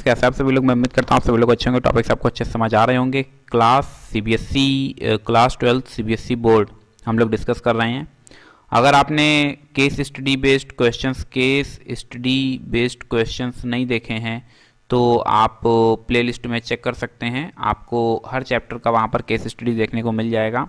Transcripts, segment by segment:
कैसे आप सभी लोग। मैं उम्मीद करता हूँ आप सभी लोग अच्छे होंगे। टॉपिक्स आपको अच्छे से समझ आ रहे होंगे। क्लास 12 सीबीएसई बोर्ड हम लोग डिस्कस कर रहे हैं। अगर आपने केस स्टडी बेस्ड क्वेश्चंस नहीं देखे हैं तो आप प्लेलिस्ट में चेक कर सकते हैं। आपको हर चैप्टर का वहाँ पर केस स्टडी देखने को मिल जाएगा।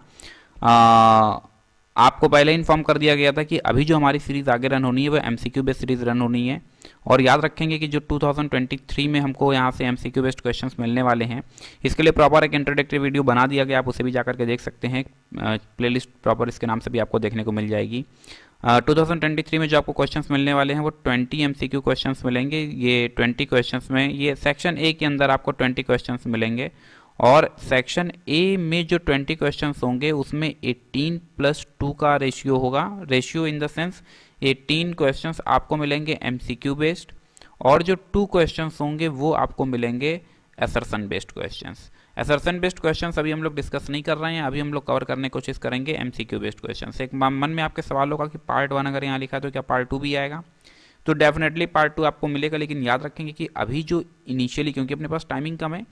आपको पहले इन्फॉर्म कर दिया गया था कि अभी जो हमारी सीरीज़ आगे रन होनी है वो एमसीक्यू बेस्ड सीरीज़ रन होनी है। और याद रखेंगे कि जो 2023 में हमको यहाँ से एमसीक्यू बेस्ड क्वेश्चंस मिलने वाले हैं, इसके लिए प्रॉपर एक इंट्रोडक्टरी वीडियो बना दिया गया। आप उसे भी जाकर के देख सकते हैं। प्लेलिस्ट प्रॉपर इसके नाम से भी आपको देखने को मिल जाएगी। 2023 में जो आपको क्वेश्चंस मिलने वाले हैं वो 20 एमसीक्यू क्वेश्चंस मिलेंगे। ये 20 क्वेश्चंस में ये सेक्शन ए के अंदर आपको 20 क्वेश्चंस मिलेंगे और सेक्शन ए में जो 20 क्वेश्चंस होंगे उसमें 18+2 का रेशियो होगा। Ratio in the sense 18 questions आपको मिलेंगे एमसीक्यू बेस्ड और जो 2 क्वेश्चंस होंगे वो आपको मिलेंगे assertion based questions. Assertion based questions अभी हम लोग डिस्कस नहीं कर रहे हैं। अभी हम लोग कवर करने की कोशिश करेंगे एमसीक्यू बेस्ड क्वेश्चंस। एक मन में आपके सवाल होगा कि पार्ट 1 अगर यहाँ लिखा है तो क्या पार्ट 2 भी आएगा? तो डेफिनेटली पार्ट 2 आपको मिलेगा, लेकिन याद रखेंगे कि अभी जो इनिशियली, क्योंकि अपने पास टाइमिंग कम है,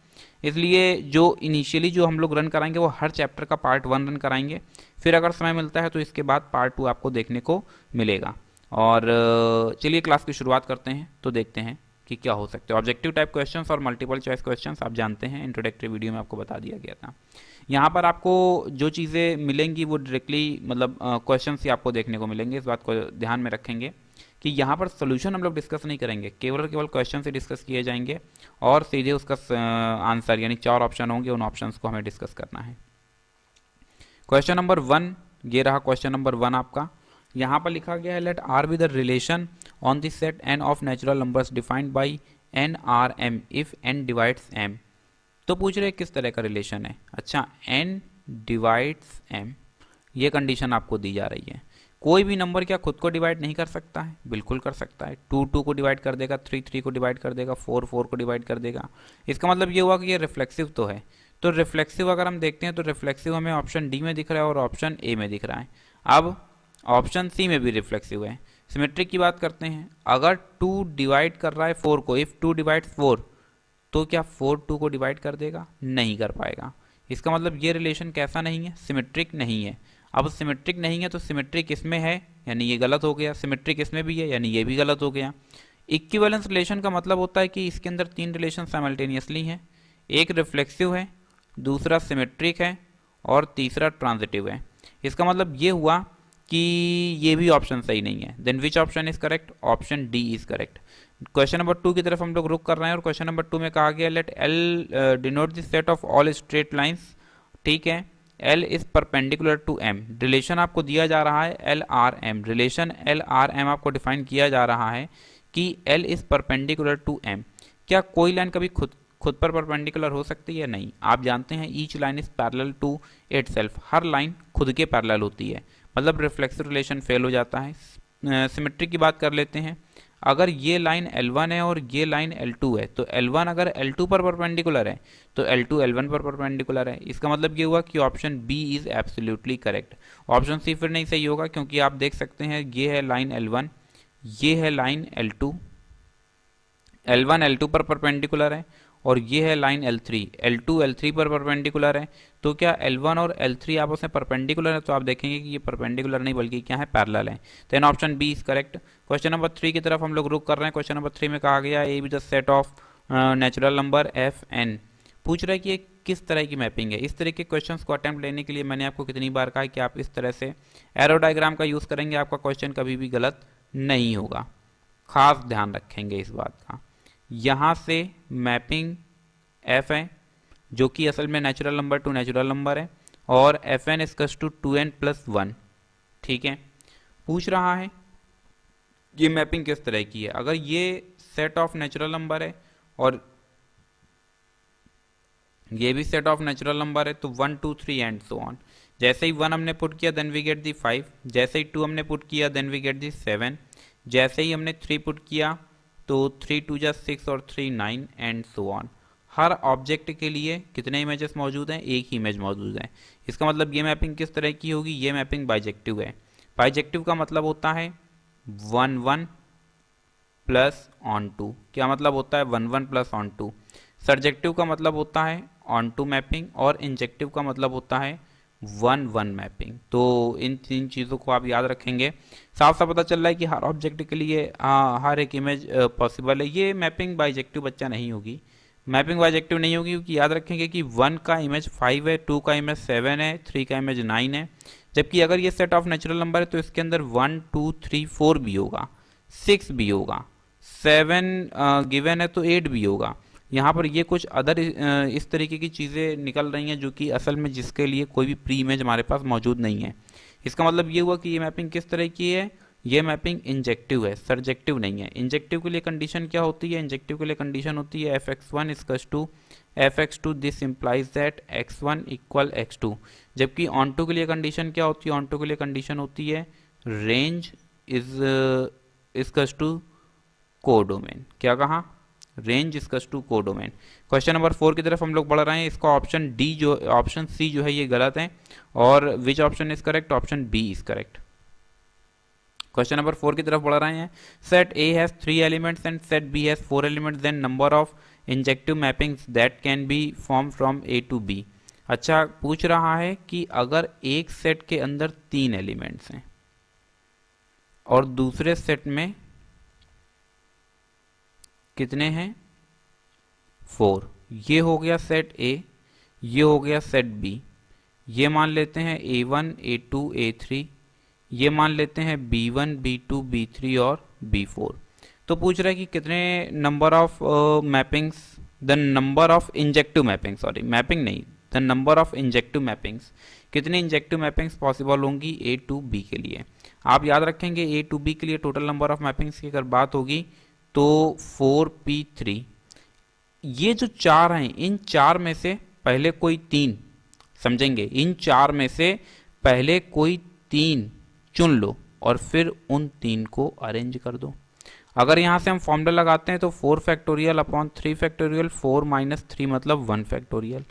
इसलिए जो इनिशियली जो हम लोग रन कराएंगे वो हर चैप्टर का पार्ट 1 रन कराएंगे। फिर अगर समय मिलता है तो इसके बाद पार्ट 2 आपको देखने को मिलेगा। और चलिए क्लास की शुरुआत करते हैं तो देखते हैं कि क्या हो सकते हैं। ऑब्जेक्टिव टाइप क्वेश्चंस और मल्टीपल चॉइस क्वेश्चंस आप जानते हैं, इंट्रोडक्टरी वीडियो में आपको बता दिया गया था। यहाँ पर आपको जो चीज़ें मिलेंगी वो डायरेक्टली मतलब क्वेश्चंस ही आपको देखने को मिलेंगे। इस बात को ध्यान में रखेंगे कि यहाँ पर सोल्यूशन हम लोग डिस्कस नहीं करेंगे, केवल क्वेश्चन से डिस्कस किए जाएंगे और सीधे उसका आंसर, यानी 4 ऑप्शन होंगे, उन ऑप्शंस को हमें डिस्कस करना है। क्वेश्चन नंबर 1, ये रहा क्वेश्चन नंबर 1 आपका। यहाँ पर लिखा गया है let R be the relation on the set N of natural numbers defined by N R M if N divides M. तो पूछ रहे किस तरह का रिलेशन है। अच्छा, एन डिवाइड्स एम, ये कंडीशन आपको दी जा रही है। कोई भी नंबर क्या खुद को डिवाइड नहीं कर सकता है? बिल्कुल कर सकता है। 2 2 को डिवाइड कर देगा, 3 3 को डिवाइड कर देगा, 4 4 को डिवाइड कर देगा। इसका मतलब ये हुआ कि ये रिफ्लेक्सिव तो है। तो रिफ्लेक्सिव अगर हम देखते हैं तो रिफ्लेक्सिव हमें ऑप्शन डी में दिख रहा है और ऑप्शन ए में दिख रहा है। अब ऑप्शन सी में भी रिफ्लेक्सिव है। सिमेट्रिक की बात करते हैं। अगर 2 डिवाइड कर रहा है 4 को, इफ़ 2 डिवाइड्स 4, तो क्या 4 2 को डिवाइड कर देगा? नहीं कर पाएगा। इसका मतलब ये रिलेशन कैसा नहीं है? सिमेट्रिक नहीं है। अब सिमेट्रिक नहीं है तो सिमेट्रिक इसमें है, यानी ये गलत हो गया। सिमेट्रिक इसमें भी है, यानी ये भी गलत हो गया। इक्विवेलेंस रिलेशन का मतलब होता है कि इसके अंदर 3 रिलेशन साइमल्टेनियसली हैं। एक रिफ्लेक्सिव है, दूसरा सिमेट्रिक है और तीसरा ट्रांजिटिव है। इसका मतलब ये हुआ कि ये भी ऑप्शन सही नहीं है। Then which option is correct? Option D is correct. Question number 2 की तरफ हम लोग रुक कर रहे हैं और क्वेश्चन नंबर 2 में कहा गया let L denote the set of all straight lines. ठीक है, L is perpendicular to M। Relation आपको दिया जा रहा है LRM। रिलेशन LRM आपको डिफाइन किया जा रहा है कि L is perpendicular to M। क्या कोई लाइन कभी खुद पर परपेंडिकुलर हो सकती है? नहीं। आप जानते हैं each line is parallel to itself. हर लाइन खुद के पैरेलल होती है, मतलब रिफ्लेक्सिव रिलेशन फेल हो जाता है। सिमेट्रिक की बात कर लेते हैं। अगर ये लाइन L1 है और ये लाइन L2 है, तो L1 अगर L2 पर परपेंडिकुलर है तो L2 L1 पर परपेंडिकुलर है। इसका मतलब ये हुआ कि option B is absolutely correct. Option C फिर नहीं सही होगा, क्योंकि आप देख सकते हैं ये है लाइन L1, ये है लाइन L2। L1 L2 पर परपेंडिकुलर है और ये है लाइन L3, L2 L3 पर परपेंडिकुलर है। तो क्या L1 और L3 आपस में परपेंडिकुलर है? तो आप देखेंगे कि ये परपेंडिकुलर नहीं बल्कि क्या है, पैरेलल है। Then option B is correct. Question number 3 की तरफ हम लोग रुक कर रहे हैं। क्वेश्चन नंबर 3 में कहा गया A B the set of natural number F N. पूछ रहा है कि ये किस तरह की मैपिंग है। इस तरह के क्वेश्चंस को अटेम्प्ट लेने के लिए मैंने आपको कितनी बार कहा है कि आप इस तरह से एरो डायग्राम का यूज़ करेंगे, आपका क्वेश्चन कभी भी गलत नहीं होगा। खास ध्यान रखेंगे इस बात का। यहाँ से मैपिंग एफ है जो कि असल में natural number two natural number है और F N equals to 2n+1। ठीक है, पूछ रहा है ये मैपिंग किस तरह की है। अगर ये सेट ऑफ नेचुरल नंबर है और ये भी सेट ऑफ नेचुरल नंबर है तो 1 2 3 एंड सो ऑन। जैसे ही 1 हमने पुट किया देन वी गेट दी 5, जैसे ही 2 हमने पुट किया देन वी गेट दी 7, जैसे ही हमने 3 पुट किया तो 3 2 जा 6 और 3 9 and so on. Her object के लिए कितने इमेजेस मौजूद हैं? एक ही इमेज मौजूद है। इसका मतलब ये मैपिंग किस तरह की होगी? ये मैपिंग बाइजेक्टिव है। बाइजेक्टिव का मतलब होता है 1 1 प्लस ऑन टू। क्या मतलब होता है 1 1 प्लस ऑन टू। सर्जेक्टिव का मतलब होता है ऑन टू मैपिंग और इंजेक्टिव का मतलब होता है 1 1 मैपिंग। तो इन तीन चीज़ों को आप याद रखेंगे। साफ साफ पता चल रहा है कि हर ऑब्जेक्ट के लिए हर एक इमेज पॉसिबल है। ये मैपिंग बाइजेक्टिव बच्चा नहीं होगी, मैपिंग बाइजेक्टिव नहीं होगी, क्योंकि याद रखेंगे कि 1 का इमेज 5 है, 2 का इमेज 7 है, 3 का इमेज 9 है। जबकि अगर ये सेट ऑफ नेचुरल नंबर है तो इसके अंदर 1 2 3 4 भी होगा, 6 भी होगा, 7 गिवन है तो 8 भी होगा। यहाँ पर ये कुछ अदर इस तरीके की चीज़ें निकल रही हैं जो कि असल में जिसके लिए कोई भी प्री इमेज हमारे पास मौजूद नहीं है। इसका मतलब ये हुआ कि ये मैपिंग किस तरह की है, ये मैपिंग इंजेक्टिव है, सर्जेक्टिव नहीं है। इंजेक्टिव के लिए कंडीशन क्या होती है, इंजेक्टिव के लिए कंडीशन होती है fx1 equals to fx2, this implies that x1 equal x2। जबकि ऑन टू के लिए कंडीशन क्या होती है, ऑन टू के लिए कंडीशन होती है range is equals to codomain. क्या कहा, range equals to codomain. Question number 4 की तरफ हम लोग बढ़ रहे हैं। इसका ऑप्शन डी जो ऑप्शन सी जो है ये गलत है, और which option is correct, option B is correct. Question number 4 की तरफ बढ़ रहे हैं। Set A has 3 elements and set B has 4 elements, then number of injective mappings that can be form from A to B. अच्छा, पूछ रहा है कि अगर एक सेट के अंदर 3 एलिमेंट्स हैं और दूसरे सेट में कितने हैं, 4। ये हो गया सेट ए, ये हो गया सेट बी। ये मान लेते हैं A1 A2 A3, ये मान लेते हैं B1 B2 B3 और B4। तो पूछ रहा है कि कितने number of mappings, the number of injective mapping, sorry mapping नहीं, the number of injective mappings, कितने इंजेक्टिव मैपिंग्स पॉसिबल होंगी A टू B के लिए। आप याद रखेंगे A टू B के लिए टोटल नंबर ऑफ मैपिंग्स की अगर बात होगी तो 4p3। ये जो 4 हैं, इन 4 में से पहले कोई 3, समझेंगे, इन 4 में से पहले कोई 3 चुन लो और फिर उन 3 को अरेंज कर दो। अगर यहाँ से हम फॉर्मूला लगाते हैं तो 4 फैक्टोरियल अपॉन 3 फैक्टोरियल, 4 माइनस 3 मतलब 1 factorial,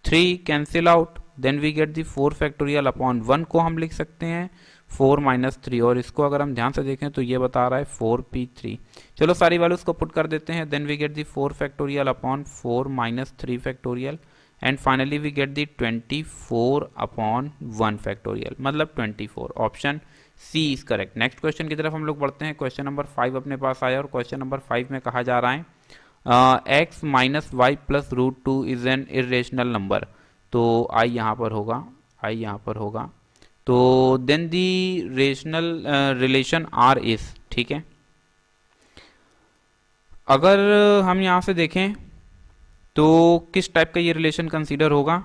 3 cancel out, then we get the 4 factorial upon 1 को हम लिख सकते हैं 4 माइनस 3, और इसको अगर हम ध्यान से देखें तो ये बता रहा है 4p3। चलो सारी वैल्यूज को पुट कर देते हैं, then we get the 4 factorial upon 4 minus 3 factorial, and finally we get the 24 upon 1 factorial, मतलब 24। Option C is correct. Next question की तरफ हम लोग बढ़ते हैं। क्वेश्चन नंबर 5 अपने पास आया और क्वेश्चन नंबर 5 में कहा जा रहा है x minus y plus root 2 is an irrational number. तो आई यहाँ पर होगा, आई यहाँ पर होगा, तो then the rational relation R is, ठीक है। अगर हम यहाँ से देखें तो किस टाइप का ये रिलेशन कंसीडर होगा,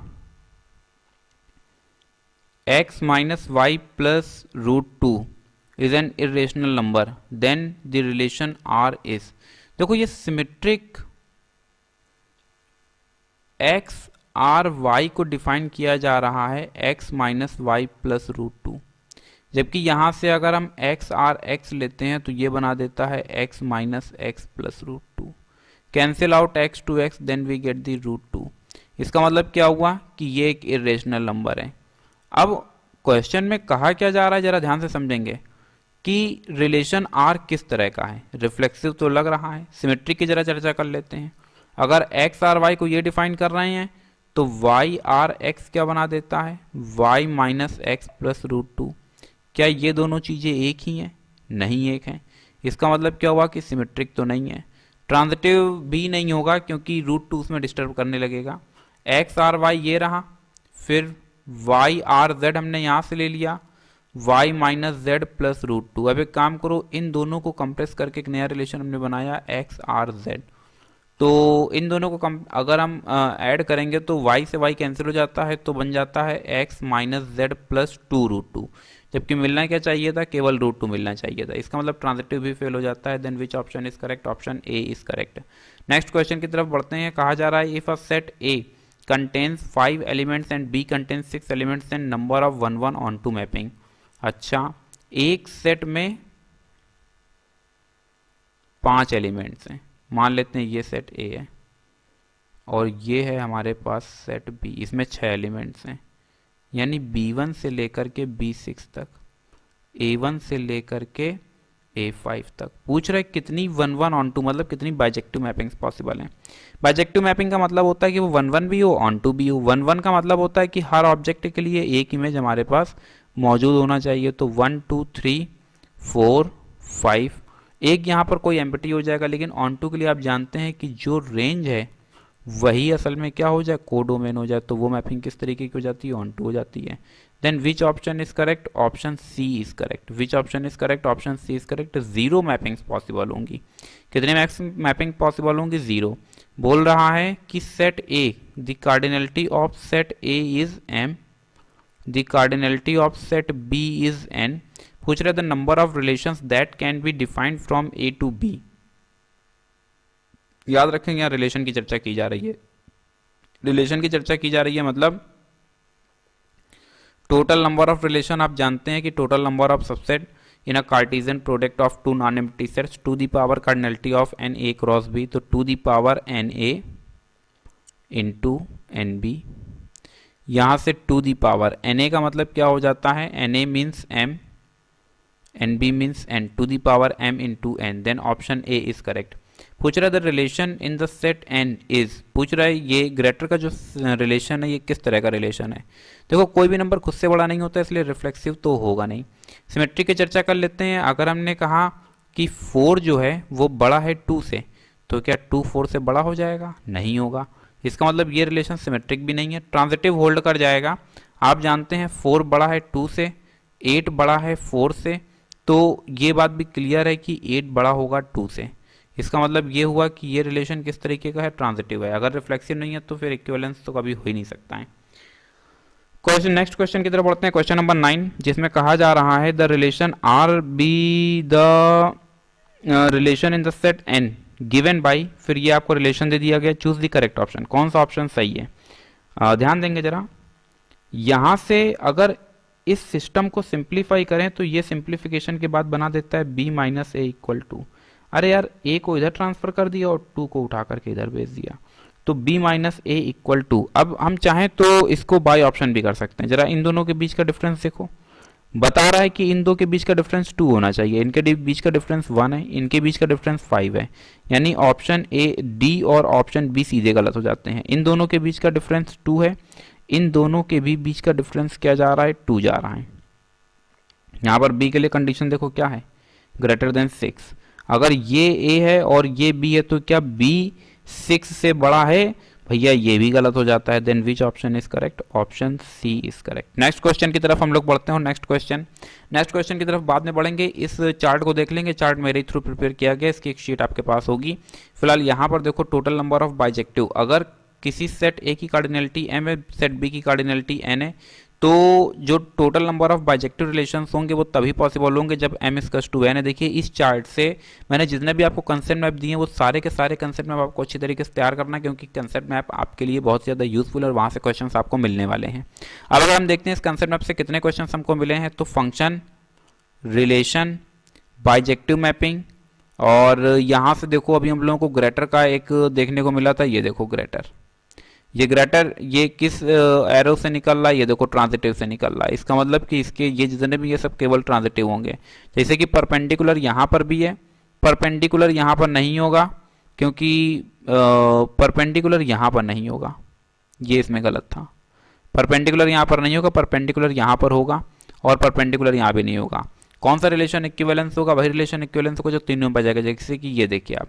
x minus y plus root 2 is an irrational number, then the relation R is. देखो ये सिमेट्रिक x आर वाई को डिफाइन किया जा रहा है x minus y plus root 2, जबकि यहाँ से अगर हम x आर x लेते हैं तो ये बना देता है x minus x plus root 2, cancel out x to x, then we get the root 2। इसका मतलब क्या हुआ कि ये एक इरेशनल नंबर है। अब क्वेश्चन में कहा क्या जा रहा है, जरा ध्यान से समझेंगे कि रिलेशन आर किस तरह का है। रिफ्लेक्सिव तो लग रहा है, सिमेट्रिक की जरा चर्चा कर लेते हैं। अगर x आर वाई को ये डिफाइन कर रहे हैं तो y आर x क्या बना देता है, y minus x plus root 2। क्या ये दोनों चीज़ें एक ही हैं, नहीं एक हैं। इसका मतलब क्या हुआ कि सिमेट्रिक तो नहीं है। ट्रांजिटिव भी नहीं होगा क्योंकि रूट 2 उसमें डिस्टर्ब करने लगेगा। x आर वाई ये रहा, फिर y आर z हमने यहाँ से ले लिया, y minus z plus root 2। अब एक काम करो, इन दोनों को कंप्रेस करके एक नया रिलेशन हमने बनाया x आर जेड। तो इन दोनों को अगर हम ऐड करेंगे तो y से y कैंसिल हो जाता है, तो बन जाता है x minus z plus 2 root 2, जबकि मिलना क्या चाहिए था, केवल रूट 2 मिलना चाहिए था। इसका मतलब ट्रांजिटिव भी फेल हो जाता है। Then which option is correct, option A is correct. Next question की तरफ बढ़ते हैं। कहा जा रहा है if a set A contains 5 elements and B contains 6 elements and number of 1 1 onto mapping। अच्छा, एक सेट में 5 एलिमेंट्स हैं, मान लेते हैं ये सेट ए है और ये है हमारे पास सेट बी, इसमें 6 एलिमेंट्स हैं, यानी B1 से लेकर के B6 तक, A1 से लेकर के A5 तक। पूछ रहा है कितनी 1 1 ऑन टू, मतलब कितनी बाइजेक्टिव मैपिंग्स पॉसिबल हैं। बाइजेक्टिव मैपिंग का मतलब होता है कि वो 1 1 भी हो, ऑन टू भी हो। 1 1 का मतलब होता है कि हर ऑब्जेक्ट के लिए एक इमेज हमारे पास मौजूद होना चाहिए। तो 1 2 3 4 5, एक यहाँ पर कोई एम्प्टी हो जाएगा, लेकिन ऑन टू के लिए आप जानते हैं कि जो रेंज है वही असल में क्या हो जाए, कोडोमेन हो जाए। तो वो मैपिंग किस तरीके की हो जाती है, ऑन टू हो जाती है। Then which option is correct, option C is correct. Which option is correct, option C is correct. 0 mappings possible होंगी। कितने मैपिंग पॉसिबल होंगी, 0। बोल रहा है कि set A, the cardinality of set A is m, the cardinality of set b is n। पूछ रहे the number of relations that can be defined from a to b। याद रखेंगे यहाँ रिलेशन की चर्चा की जा रही है। रिलेशन की चर्चा की जा रही है मतलब टोटल नंबर ऑफ रिलेशन। आप जानते हैं कि total number of subset in a Cartesian product of two non empty sets two the power cardinality of n A cross B, तो two the power n A into n B. यहाँ से two the power n A का मतलब क्या हो जाता है, n A means m, n B means n, two the power m into n. Then option A is correct. पूछ रहा है the relation in the set N is, पूछ रहा है ये ग्रेटर का जो रिलेशन है ये किस तरह का रिलेशन है। देखो कोई भी नंबर खुद से बड़ा नहीं होता, इसलिए रिफ्लेक्सिव तो होगा नहीं। सिमेट्री की चर्चा कर लेते हैं। अगर हमने कहा कि 4 जो है वो बड़ा है 2 से, तो क्या 2 4 से बड़ा हो जाएगा, नहीं होगा। इसका मतलब ये रिलेशन सिमेट्रिक भी नहीं है, ट्रांजिटिव होल्ड कर जाएगा। आप जानते हैं 4 बड़ा है 2 से, 8 बड़ा है 4 से, तो ये बात भी क्लियर है कि 8 बड़ा होगा 2 से। इसका मतलब ये हुआ कि ये रिलेशन किस तरीके का है, ट्रांजिटिव है। अगर रिफ्लेक्सिव नहीं है तो फिर इक्विवेलेंस तो कभी हो ही नहीं सकता है। क्वेश्चन, नेक्स्ट क्वेश्चन की तरफ बढ़ते हैं। क्वेश्चन नंबर 9, जिसमें कहा जा रहा है the relation R be the relation in the set N given by, फिर ये आपको रिलेशन दे दिया गया, चूज द करेक्ट ऑप्शन। कौन सा ऑप्शन सही है, ध्यान देंगे जरा। यहां से अगर इस सिस्टम को सिंप्लीफाई करें तो ये सिंप्लीफिकेशन के बाद बना देता है b minus a equal to, अरे यार a को इधर ट्रांसफर कर दिया और 2 को उठा करके इधर भेज दिया, तो b minus a equal to. अब हम चाहें तो इसको बाय ऑप्शन भी कर सकते हैं। जरा इन दोनों के बीच का डिफरेंस देखो, बता रहा है कि इन दो के बीच का डिफरेंस 2 होना चाहिए, इनके बीच का डिफरेंस 1 है, इनके बीच का डिफरेंस 5 है। यानी ऑप्शन ए, डी और ऑप्शन बी सीधे गलत हो जाते हैं। इन दोनों के बीच का डिफरेंस 2 है, इन दोनों के भी बीच का डिफरेंस क्या जा रहा है, 2 जा रहा है। यहाँ पर b के लिए कंडीशन देखो क्या है, ग्रेटर देन 6। अगर ये a है और ये b है तो क्या b 6 से बड़ा है, भैया ये भी गलत हो जाता है। Then which option is correct, option C is correct. Next question की तरफ हम लोग बढ़ते हैं। नेक्स्ट क्वेश्चन की तरफ बाद में बढ़ेंगे, इस चार्ट को देख लेंगे। चार्ट मेरे थ्रू प्रिपेयर किया गया, इसकी एक शीट आपके पास होगी। फिलहाल यहाँ पर देखो टोटल नंबर ऑफ बाइजेक्टिव, अगर किसी सेट ए की कार्डिनलिटी m है, सेट बी की कार्डिनलिटी n है, तो जो total number of bijective relations होंगे वो तभी पॉसिबल होंगे जब m इक्वल्स टू n है। देखिए इस चार्ट से मैंने जितने भी आपको कंसेप्ट मैप दिए हैं वो सारे के सारे कंसेप्ट मैप आपको अच्छी तरीके से तैयार करना है, क्योंकि कंसेप्ट मैप आपके लिए बहुत ज़्यादा यूजफुल है और वहाँ से क्वेश्चंस आपको मिलने वाले हैं। अब अगर हम देखते हैं इस कंसेप्ट मैप से कितने क्वेश्चन हमको मिले हैं, तो फंक्शन, रिलेशन, बाइजेक्टिव मैपिंग, और यहाँ से देखो अभी हम लोगों को ग्रेटर का एक देखने को मिला था। ये देखो ग्रेटर, ये ग्रेटर ये किस एरो से निकल रहा है, ये देखो ट्रांजिटिव से निकल रहा है। इसका मतलब कि इसके ये जितने भी ये सब केवल ट्रांजिटिव होंगे। जैसे कि परपेंडिकुलर यहाँ पर भी है, परपेंडिकुलर यहाँ पर नहीं होगा क्योंकि परपेंडिकुलर यहाँ पर नहीं होगा, ये इसमें गलत था। परपेंडिकुलर यहाँ पर नहीं होगा, परपेंडिकुलर यहाँ पर होगा और परपेंडिकुलर यहाँ भी नहीं होगा। कौन सा रिलेशन इक्विवेलेंस होगा, वही रिलेशन इक्विवेलेंस को जो तीनों में बजाएगा। जैसे कि ये देखिए आप,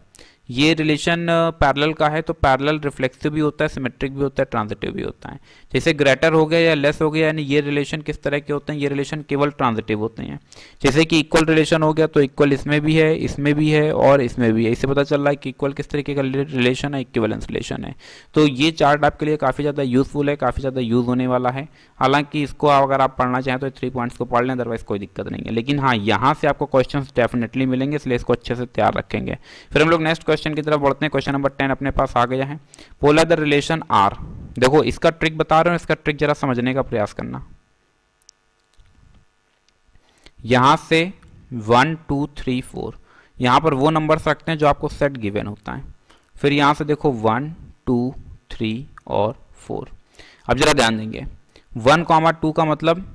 ये रिलेशन पैरेलल का है तो पैरेलल रिफ्लेक्सिव भी होता है, सिमेट्रिक भी होता है, ट्रांजिटिव भी होता है। जैसे ग्रेटर हो गया या लेस हो गया, यानी ये रिलेशन किस तरह के होते हैं, ये रिलेशन केवल ट्रांजिटिव होते हैं। जैसे कि इक्वल रिलेशन हो गया तो इक्वल इसमें भी है, इसमें भी है और इसमें भी है। इससे पता चल रहा है कि इक्वल किस तरीके का रिलेशन है, इक्विवेलेंस रिलेशन है। तो ये चार्ट आपके लिए काफ़ी ज़्यादा यूजफुल है, काफ़ी ज़्यादा यूज होने वाला है। हालांकि इसको अगर आप पढ़ना चाहें तो 3 पॉइंट्स को पढ़ लें, अदरवाइज कोई दिक्कत नहीं है। लेकिन हाँ, यहाँ से आपको क्वेश्चन डेफिनेटली मिलेंगे, इसलिए इसको अच्छे से तैयार रखेंगे। फिर हम लोग नेक्स्ट क्वेश्चन की तरफ बढ़ते हैं। क्वेश्चन नंबर 10 अपने पास आ गया है। पोलर द रिलेशन आर, देखो इसका ट्रिक बता रहे हो, इसका ट्रिक जरा समझने का प्रयास करना। यहां से 1 2 3 4 यहां पर वो नंबर्स रखते हैं जो आपको सेट गिवन होता है। फिर यहां से देखो 1 2 3 और 4। अब जरा ध्यान देंगे, 1, 2 का मतलब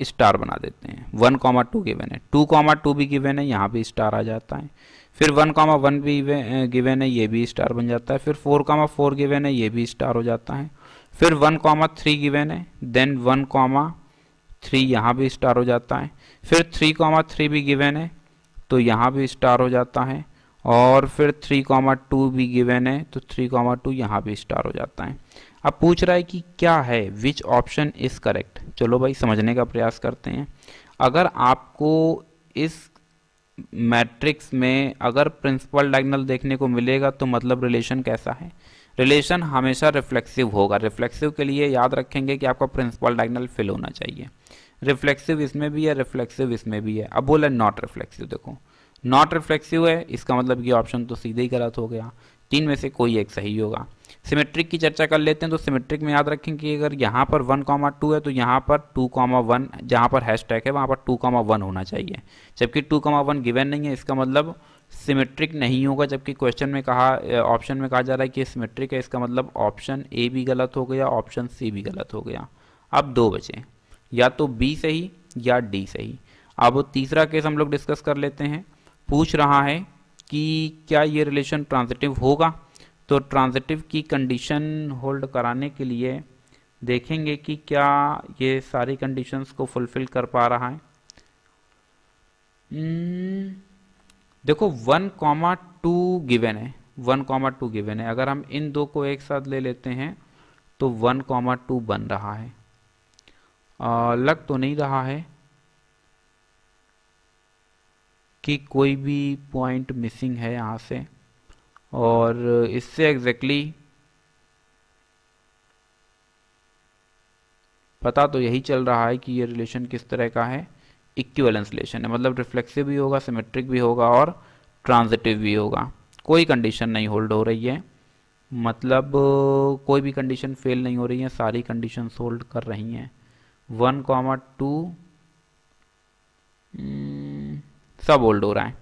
स्टार बना देते हैं। 1,2 गिवन है, 2,2 भी गिवन है, यहाँ भी स्टार आ जाता है। फिर 1,1 भी गिवन है, ये भी स्टार बन जाता है। फिर 4,4 गिवन है, ये भी स्टार हो जाता है। फिर 1,3 गिवन है, देन 1,3 यहाँ भी स्टार हो जाता है। फिर 3,3 भी गिवन है, तो यहाँ भी स्टार हो जाता है। और फिर 3,2 भी गिवन है, तो 3,2 यहाँ भी स्टार हो जाता है। अब पूछ रहा है कि क्या है, विच ऑप्शन इज करेक्ट। चलो भाई समझने का प्रयास करते हैं। अगर आपको इस मैट्रिक्स में अगर प्रिंसिपल डायगोनल देखने को मिलेगा तो मतलब रिलेशन कैसा है, रिलेशन हमेशा रिफ्लेक्सिव होगा। रिफ्लेक्सिव के लिए याद रखेंगे कि आपका प्रिंसिपल डायगोनल फिल होना चाहिए। रिफ्लेक्सिव इसमें भी है, रिफ्लेक्सिव इसमें भी है। अब बोला नॉट रिफ्लेक्सिव, देखो नॉट रिफ्लेक्सिव है, इसका मतलब ये ऑप्शन तो सीधे ही गलत हो गया। 3 में से कोई एक सही होगा। सिमेट्रिक की चर्चा कर लेते हैं। तो सिमेट्रिक में याद रखें कि अगर यहाँ पर 1,2 है तो यहाँ पर 2,1, जहाँ पर हैशटैग है वहाँ पर 2,1 होना चाहिए, जबकि 2,1 गिवन नहीं है, इसका मतलब सिमेट्रिक नहीं होगा। जबकि क्वेश्चन में कहा, ऑप्शन में कहा जा रहा है कि सिमेट्रिक है, इसका मतलब ऑप्शन ए भी गलत हो गया, ऑप्शन सी भी गलत हो गया। अब 2 बचे, या तो बी सही या डी सही। अब तीसरा केस हम लोग डिस्कस कर लेते हैं। पूछ रहा है कि क्या ये रिलेशन ट्रांजिटिव होगा। तो ट्रांजिटिव की कंडीशन होल्ड कराने के लिए देखेंगे कि क्या ये सारी कंडीशंस को फुलफिल कर पा रहा है। देखो 1,2 गिवन है, 1,2 गिवन है। अगर हम इन दो को एक साथ ले लेते हैं तो 1,2 बन रहा है। लग तो नहीं रहा है कि कोई भी पॉइंट मिसिंग है यहाँ से, और इससे एग्जैक्टली पता तो यही चल रहा है कि ये रिलेशन किस तरह का है, इक्विवेलेंस रिलेशन है। मतलब रिफ्लेक्सिव भी होगा, सिमेट्रिक भी होगा और ट्रांजिटिव भी होगा। कोई कंडीशन नहीं होल्ड हो रही है, मतलब कोई भी कंडीशन फेल नहीं हो रही है, सारी कंडीशन होल्ड कर रही हैं। 1,2 सब होल्ड हो रहा है।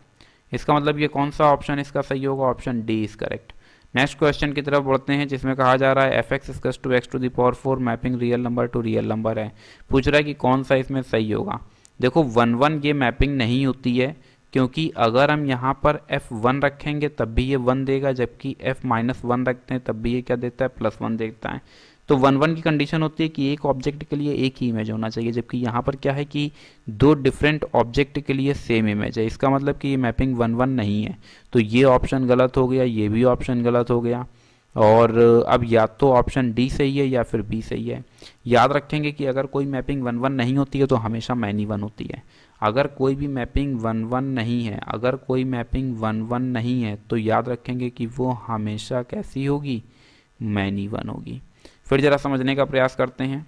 इसका मतलब ये कौन सा ऑप्शन इसका सही होगा, option D is correct. Next question की तरफ बढ़ते हैं, जिसमें कहा जा रहा है f x equals to x to the power 4 mapping real number to real number है। पूछ रहा है कि कौन सा इसमें सही होगा। देखो 1,1 ये मैपिंग नहीं होती है, क्योंकि अगर हम यहाँ पर f1 रखेंगे तब भी ये 1 देगा, जबकि f-1 रखते हैं तब भी ये क्या देता है, +1 देता है। तो 1,1 की कंडीशन होती है कि एक ऑब्जेक्ट के लिए एक ही इमेज होना चाहिए, जबकि यहाँ पर क्या है कि 2 डिफरेंट ऑब्जेक्ट के लिए सेम इमेज है। इसका मतलब कि ये मैपिंग 1,1 नहीं है। तो ये ऑप्शन गलत हो गया, ये भी ऑप्शन गलत हो गया, और अब या तो ऑप्शन डी सही है या फिर बी सही है। याद रखेंगे कि अगर कोई मैपिंग 1,1 नहीं होती है तो हमेशा मैनी 1 होती है। अगर कोई भी मैपिंग 1,1 नहीं है, अगर कोई मैपिंग 1,1 नहीं है तो याद रखेंगे कि वो हमेशा कैसी होगी, मैनी 1 होगी। फिर जरा समझने का प्रयास करते हैं।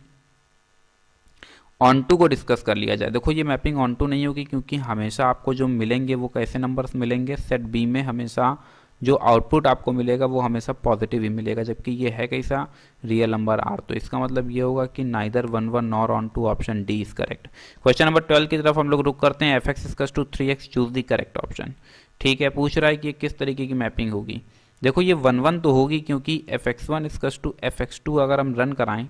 ऑन टू को डिस्कस कर लिया जाए। देखो ये मैपिंग ऑन टू नहीं होगी, क्योंकि हमेशा आपको जो मिलेंगे वो कैसे नंबर्स मिलेंगे, सेट बी में हमेशा जो आउटपुट आपको मिलेगा वो हमेशा पॉजिटिव ही मिलेगा, जबकि ये है कैसा, रियल नंबर आर। तो इसका मतलब ये होगा कि neither 1,1 nor onto, option D is correct. Question number 12 की तरफ हम लोग रुक करते हैं। F x equals to 3x, choose the correct option. ठीक है, पूछ रहा है कि किस तरीके की मैपिंग होगी। देखो ये 1,1 तो होगी, क्योंकि fx1 इक्वल्स टू fx2 अगर हम रन कराएं,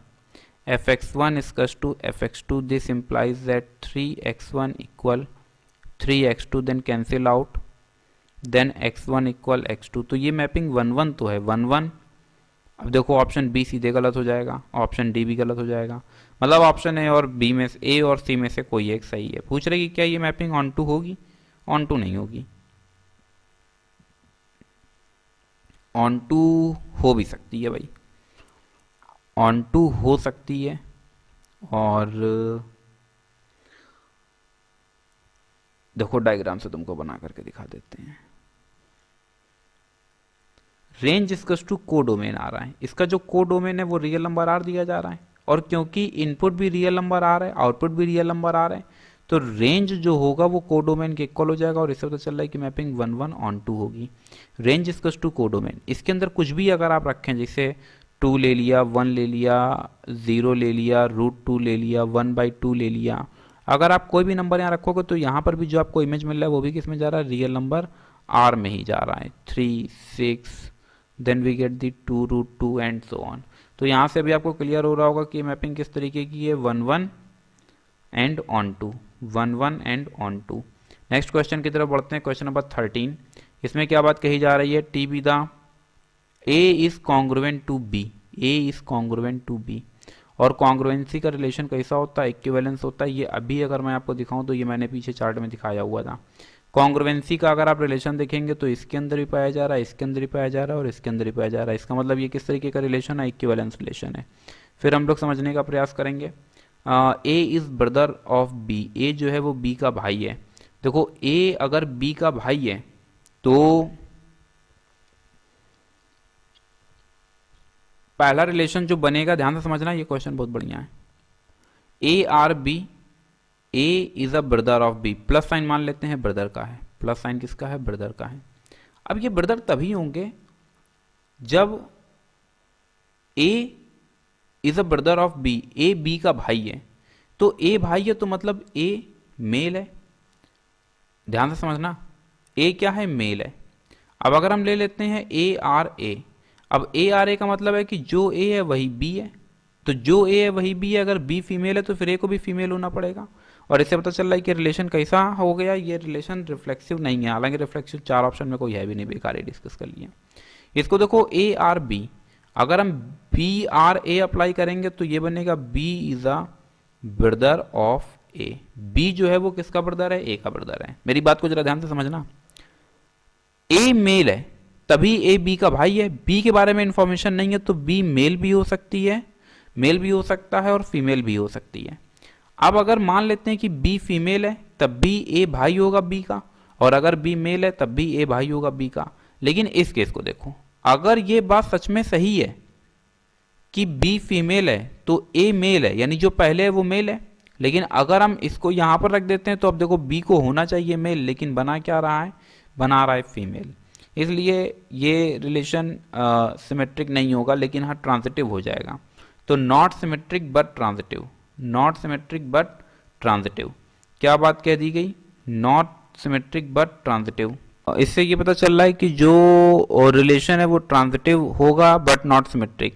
fx1 equals to fx2, this implies that 3x1 equal 3x2, then cancel out, then x1 equal x2। तो ये मैपिंग 1,1 तो है, 1,1। अब देखो ऑप्शन बी सीधे गलत हो जाएगा, ऑप्शन डी भी गलत हो जाएगा, मतलब ऑप्शन ए और बी में, ए और सी में से कोई एक सही है। पूछ रहे कि क्या ये मैपिंग ऑन टू होगी, ऑन टू नहीं होगी। ऑन टू हो भी सकती है भाई, ऑन टू हो सकती है, और देखो डायग्राम से तुमको बना करके दिखा देते हैं। रेंज इसका टू कोडोमेन आ रहा है, इसका जो कोडोमेन है वो रियल नंबर आर दिया जा रहा है, और क्योंकि इनपुट भी रियल नंबर आ रहा है, आउटपुट भी रियल नंबर आ रहा है, तो रेंज जो होगा वो कोडोमेन के इक्वल हो जाएगा। और इससे पता चल रहा है कि मैपिंग 1,1 ऑन टू होगी। रेंज इक्वल्स टू कोडोमेन, इसके अंदर कुछ भी अगर आप रखें, जैसे 2 ले लिया, 1 ले लिया, 0 ले लिया, √2 ले लिया, 1/2 ले लिया, अगर आप कोई भी नंबर यहाँ रखोगे तो यहाँ पर भी जो आपको इमेज मिल रहा है वो भी किस में जा रहा है, रियल नंबर आर में ही जा रहा है। 3, 6, then we get the 2 √2 and so on. तो यहाँ से भी आपको क्लियर हो रहा होगा कि मैपिंग किस तरीके की है, 1,1 and onto, 1 1 and onto. Next question की तरफ बढ़ते हैं, क्वेश्चन नंबर 13। इसमें क्या बात कही जा रही है, T be the A is congruent to B, A is congruent to B. और कॉन्ग्रुएंसी का रिलेशन कैसा होता है, इक्विवेलेंस होता है। ये अभी अगर मैं आपको दिखाऊं तो ये मैंने पीछे चार्ट में दिखाया हुआ था। कॉन्ग्रुएंसी का अगर आप रिलेशन देखेंगे तो इसके अंदर भी पाया जा रहा है, इसके अंदर भी पाया जा रहा है और इसके अंदर भी पाया जा रहा है। इसका मतलब ये किस तरीके का रिलेशन है, इक्विवेलेंस रिलेशन है। फिर हम लोग समझने का प्रयास करेंगे। ए is brother of B, A जो है वो बी का भाई है। देखो ए अगर बी का भाई है तो पहला रिलेशन जो बनेगा, ध्यान से समझना, ये क्वेश्चन बहुत बढ़िया है। A R B, A is a brother of B, plus sign मान लेते हैं ब्रदर का है, प्लस साइन किसका है, ब्रदर का है। अब ये ब्रदर तभी होंगे जब A is a brother of B, A B का भाई है। तो ए भाई है तो मतलब ए मेल है, ध्यान से समझना, ए क्या है, मेल है। अब अगर हम ले लेते हैं ए आर ए, अब ए आर ए का मतलब है कि जो ए है वही बी है, तो जो ए है वही बी है। अगर बी फीमेल है तो फिर ए को भी फीमेल होना पड़ेगा। और इससे पता चल रहा है कि रिलेशन कैसा हो गया, ये रिलेशन रिफ्लेक्सिव नहीं है। हालांकि रिफ्लेक्सिव 4 ऑप्शन में कोई है भी नहीं, बेकार ही डिस्कस कर लिए। इसको देखो ए आर बी, अगर हम बी आर ए अप्लाई करेंगे तो ये बनेगा B is a brother of A. B जो है वो किसका ब्रदर है, ए का ब्रदर है। मेरी बात को जरा ध्यान से समझना, ए मेल है तभी ए बी का भाई है। बी के बारे में इंफॉर्मेशन नहीं है तो बी मेल भी हो सकती है, मेल भी हो सकता है और फीमेल भी हो सकती है। अब अगर मान लेते हैं कि बी फीमेल है तब भी ए भाई होगा बी का, और अगर बी मेल है तब भी ए भाई होगा बी का। लेकिन इस केस को देखो, अगर ये बात सच में सही है कि बी फीमेल है तो ए मेल है, यानी जो पहले है वो मेल है। लेकिन अगर हम इसको यहां पर रख देते हैं तो अब देखो बी को होना चाहिए मेल, लेकिन बना क्या रहा है, बना रहा है फीमेल। इसलिए ये रिलेशन सिमेट्रिक नहीं होगा, लेकिन हाँ ट्रांजिटिव हो जाएगा। तो not symmetric but transitive, not symmetric but transitive. क्या बात कह दी गई, नॉट सिमेट्रिक बट ट्रांजिटिव। इससे ये पता चल रहा है कि जो रिलेशन है वो ट्रांजिटिव होगा बट नॉट सिमेट्रिक।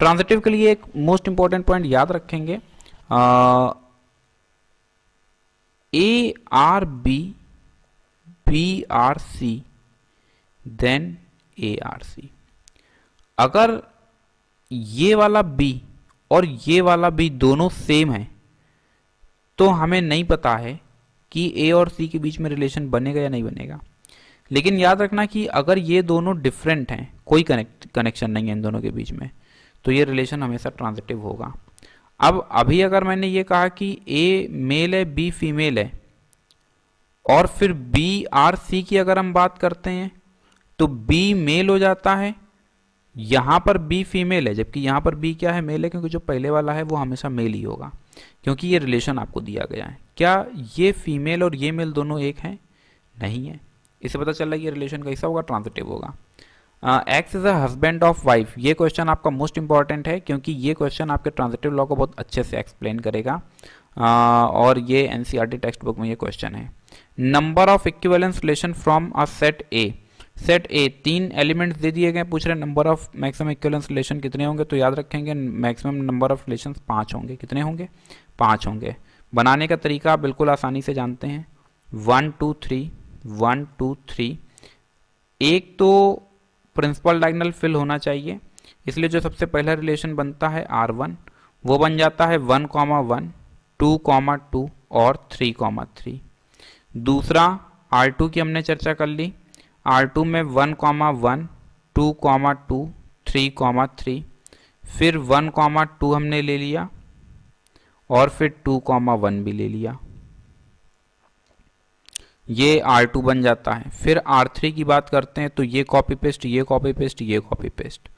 ट्रांजिटिव के लिए एक मोस्ट इंपॉर्टेंट पॉइंट याद रखेंगे, A R B, B R C, then A R C. अगर ये वाला B और ये वाला B दोनों सेम है तो हमें नहीं पता है कि A और C के बीच में रिलेशन बनेगा या नहीं बनेगा। लेकिन याद रखना कि अगर ये दोनों डिफरेंट हैं, कोई कनेक्शन नहीं है इन दोनों के बीच में, तो ये रिलेशन हमेशा ट्रांजिटिव होगा। अब अभी अगर मैंने ये कहा कि A मेल है B फीमेल है, और फिर B आर C की अगर हम बात करते हैं तो B मेल हो जाता है, यहां पर B फीमेल है, जबकि यहां पर B क्या है, मेल है, क्योंकि जो पहले वाला है वो हमेशा मेल ही होगा, क्योंकि ये रिलेशन आपको दिया गया है। क्या ये फीमेल और ये मेल दोनों एक हैं, नहीं है। इससे पता चल रहा है ये रिलेशन कैसा होगा, ट्रांजिटिव होगा। X is a husband of wife, ये क्वेश्चन आपका मोस्ट इंपॉर्टेंट है, क्योंकि ये क्वेश्चन आपके ट्रांजिटिव लॉ को बहुत अच्छे से एक्सप्लेन करेगा, और ये एनसीईआरटी टेक्स्ट बुक में ये क्वेश्चन है। Number of equivalence relation from a set A, set A 3 elements they दिए गए, पूछ रहे number of maximum equivalence relation कितने होंगे, तो याद रखेंगे मैक्सिमम नंबर ऑफ रिलेशंस 5 होंगे। कितने होंगे, 5 होंगे। बनाने का तरीका बिल्कुल आसानी से जानते हैं, 1 2 3 1 2 3। एक तो प्रिंसिपल डायगोनल फिल होना चाहिए, इसलिए जो सबसे पहला रिलेशन बनता है R1 वो बन जाता है 1, 1 2, 2 और 3, 3। दूसरा R2 की हमने चर्चा कर ली, R2 में 1, 1 2, 2 3, 3, फिर 1, 2 हमने ले लिया और फिर 2, 1 भी ले लिया, ये R2 बन जाता है। फिर R3 की बात करते हैं तो ये कॉपी पेस्ट, ये कॉपी पेस्ट, ये कॉपी पेस्ट,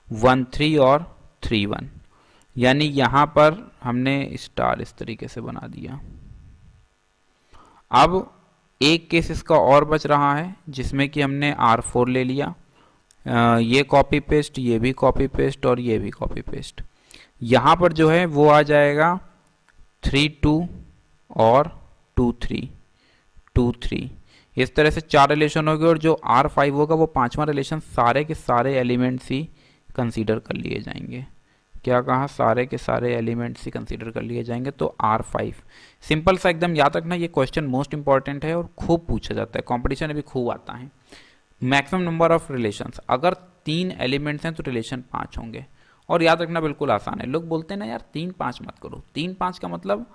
1 3 और 3 1, यानी यहां पर हमने स्टार इस तरीके से बना दिया। अब एक केस इसका और बच रहा है जिसमें कि हमने R4 ले लिया, ये कॉपी पेस्ट, ये भी कॉपी पेस्ट और ये भी कॉपी पेस्ट। यहाँ पर जो है वो आ जाएगा 3 2 और 2 3 2 3। इस तरह से 4 रिलेशन हो गए, और जो R5 होगा वो 5वां रिलेशन सारे के सारे एलिमेंट्स ही कंसीडर कर लिए जाएंगे। क्या कहा, सारे के सारे एलिमेंट्स ही कंसीडर कर लिए जाएंगे, तो R5। सिंपल सा एकदम याद रखना, ये क्वेश्चन मोस्ट इंपॉर्टेंट है और खूब पूछा जाता है, कंपटीशन में भी खूब आता है। मैक्सिमम नंबर ऑफ रिलेशंस, अगर 3 एलिमेंट्स हैं तो रिलेशन 5 होंगे। और याद रखना बिल्कुल आसान है, लोग बोलते हैं ना यार 3-5 मत करो, 3-5 का मतलब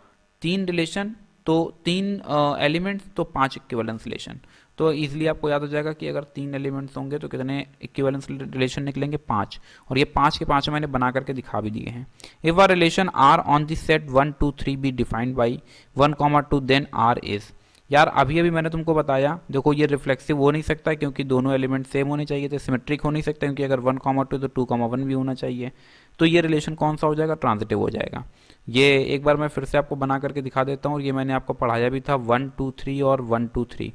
3 रिलेशन तो 3 एलिमेंट्स तो 5 इक्विवेलेंस रिलेशन। तो इजीली आपको याद हो जाएगा कि अगर 3 एलिमेंट्स होंगे तो कितने इक्विवेलेंस रिलेशन निकलेंगे, 5। और ये 5 के 5 मैंने बना करके दिखा भी दिए हैं। If R relation R on this set 1 2 3 be defined by 1, 2 then R is. यार अभी अभी मैंने तुमको बताया, देखो ये रिफ्लेक्सिव हो नहीं सकता क्योंकि दोनों एलिमेंट सेम होने चाहिए थे, सिमेट्रिक हो नहीं सकता क्योंकि अगर 1, 2 तो 2, 1 भी होना चाहिए। तो ये रिलेशन कौन सा हो जाएगा, ट्रांजिटिव हो जाएगा। ये एक बार मैं फिर से आपको बना करके दिखा देता हूँ, और ये मैंने आपको पढ़ाया भी था 1 2 3 और 1 2 3।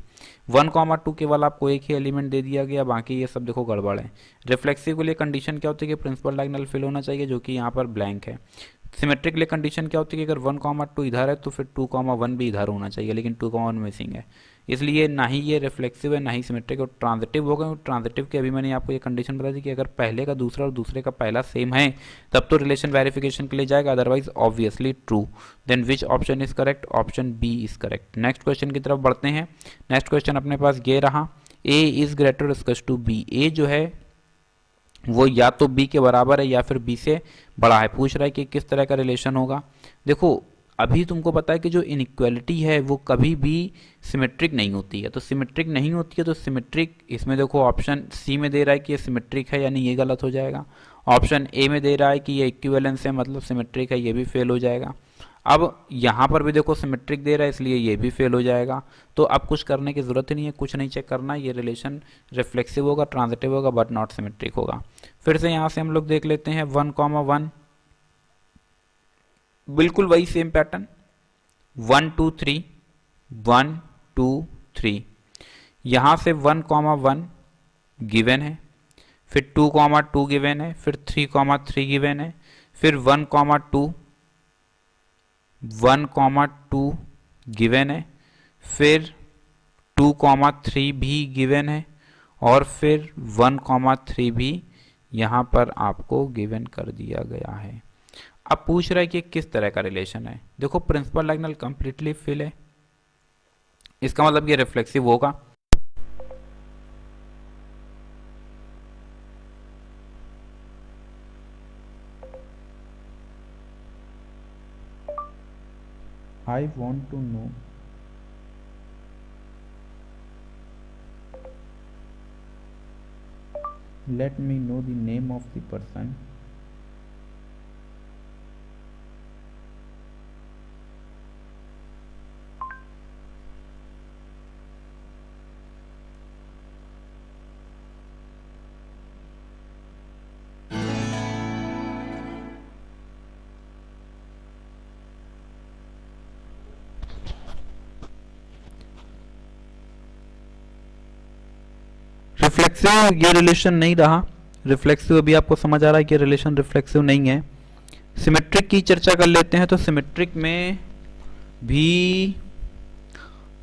1, 2 केवल आपको एक ही एलिमेंट दे दिया गया, बाकी ये सब देखो गड़बड़ है। रिफ्लेक्सिव के लिए कंडीशन क्या होती है कि प्रिंसिपल डायगोनल फिल होना चाहिए, जो कि यहाँ पर ब्लैंक है। सिमेट्रिक के लिए कंडीशन क्या होती है कि अगर 1, 2 इधर है तो फिर 2, 1 भी इधर होना चाहिए, लेकिन 2, 1 मिसिंग है, इसलिए ना ही ये रिफ्लेक्सिव है ना ही सिमेट्रिक। और ट्रांजिटिव होगा, ट्रांजिटिव की अभी मैंने आपको ये कंडीशन बता दी कि अगर पहले का दूसरा और दूसरे का पहला सेम है तब तो रिलेशन वेरिफिकेशन के लिए जाएगा, otherwise obviously true. Then which option is correct, option B is correct. Next question की तरफ बढ़ते हैं। नेक्स्ट क्वेश्चन अपने पास ये रहा, A is greater equals to B. A जो है वो या तो बी के बराबर है या फिर बी से बड़ा है। पूछ रहा है कि किस तरह का रिलेशन होगा। देखो अभी तुमको पता है कि जो इनइक्वालिटी है वो कभी भी सिमेट्रिक नहीं होती है, तो सिमेट्रिक नहीं होती है तो सिमेट्रिक, इसमें देखो ऑप्शन सी में दे रहा है कि ये सिमेट्रिक है, यानी ये गलत हो जाएगा। ऑप्शन ए में दे रहा है कि ये इक्विवेलेंस है मतलब सिमेट्रिक है, ये भी फेल हो जाएगा। अब यहाँ पर भी देखो सिमेट्रिक दे रहा है इसलिए ये भी फेल हो जाएगा। तो अब कुछ करने की ज़रूरत ही नहीं है, कुछ नहीं चेक करना, ये रिलेशन रिफ्लेक्सिव होगा, ट्रांजिटिव होगा, बट नॉट सिमेट्रिक होगा। फिर से यहाँ से हम लोग देख लेते हैं 1, 1, बिल्कुल वही सेम पैटर्न, 1 2 3 1 2 3। यहाँ से 1, 1 गिवन है, फिर 2, 2 गिवन है, फिर 3, 3 गिवन है, फिर 1, 2 गिवन है, फिर 2, 3 भी गिवन है, और फिर 1, 3 भी यहाँ पर आपको गिवन कर दिया गया है। अब पूछ रहा है कि किस तरह का रिलेशन है। देखो प्रिंसिपल डायगोनल कंप्लीटली फिल है, इसका मतलब ये रिफ्लेक्सिव होगा। I want to know let me know the name of the person reflexive ये रिलेशन नहीं रहा। रिफ्लेक्सिव अभी आपको समझ आ रहा है कि रिलेशन रिफ्लेक्सिव नहीं है। सिमेट्रिक की चर्चा कर लेते हैं, तो सिमेट्रिक में भी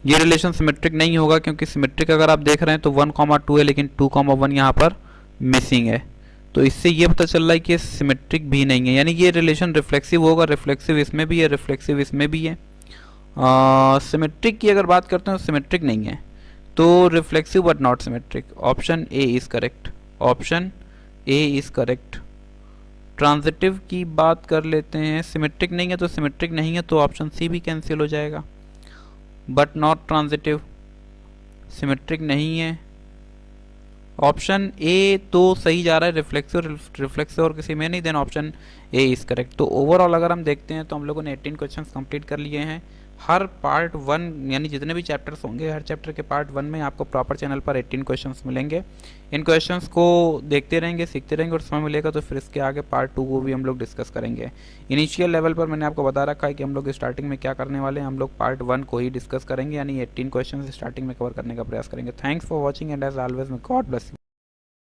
ये रिलेशन सिमेट्रिक नहीं होगा, क्योंकि सिमेट्रिक अगर आप देख रहे हैं तो 1, 2 है, लेकिन 2, 1 यहाँ पर मिसिंग है। तो इससे ये पता चल रहा है कि ये सिमेट्रिक भी नहीं है, यानी ये रिलेशन रिफ्लेक्सिव होगा। रिफ्लेक्सिव इसमें भी है, रिफ्लेक्सिव इसमें भी है। सिमेट्रिक की अगर बात करते हैं तो सिमेट्रिक नहीं है, तो reflexive but not symmetric. Option A is correct, option A is correct. Transitive की बात कर लेते हैं, सिमेट्रिक नहीं है तो सिमेट्रिक नहीं है, तो ऑप्शन सी भी कैंसिल हो जाएगा। बट नॉट ट्रांजिटिव, सिमेट्रिक नहीं है। ऑप्शन ए तो सही जा रहा है, रिफ्लेक्सिव और किसी में नहीं, then option A is correct. तो ओवरऑल अगर हम देखते हैं तो हम लोगों ने 18 क्वेश्चंस कंप्लीट कर लिए हैं। हर पार्ट 1 यानी जितने भी चैप्टर्स होंगे, हर चैप्टर के पार्ट 1 में आपको प्रॉपर चैनल पर 18 क्वेश्चंस मिलेंगे। इन क्वेश्चंस को देखते रहेंगे, सीखते रहेंगे, और समय मिलेगा तो फिर इसके आगे पार्ट 2 को भी हम लोग डिस्कस करेंगे। इनिशियल लेवल पर मैंने आपको बता रखा है कि हम लोग स्टार्टिंग में क्या करने वाले हैं, हम लोग पार्ट 1 को ही डिस्कस करेंगे, यानी 18 क्वेश्चन स्टार्टिंग में कवर करने का प्रयास करेंगे। Thanks for watching and as always, God bless you.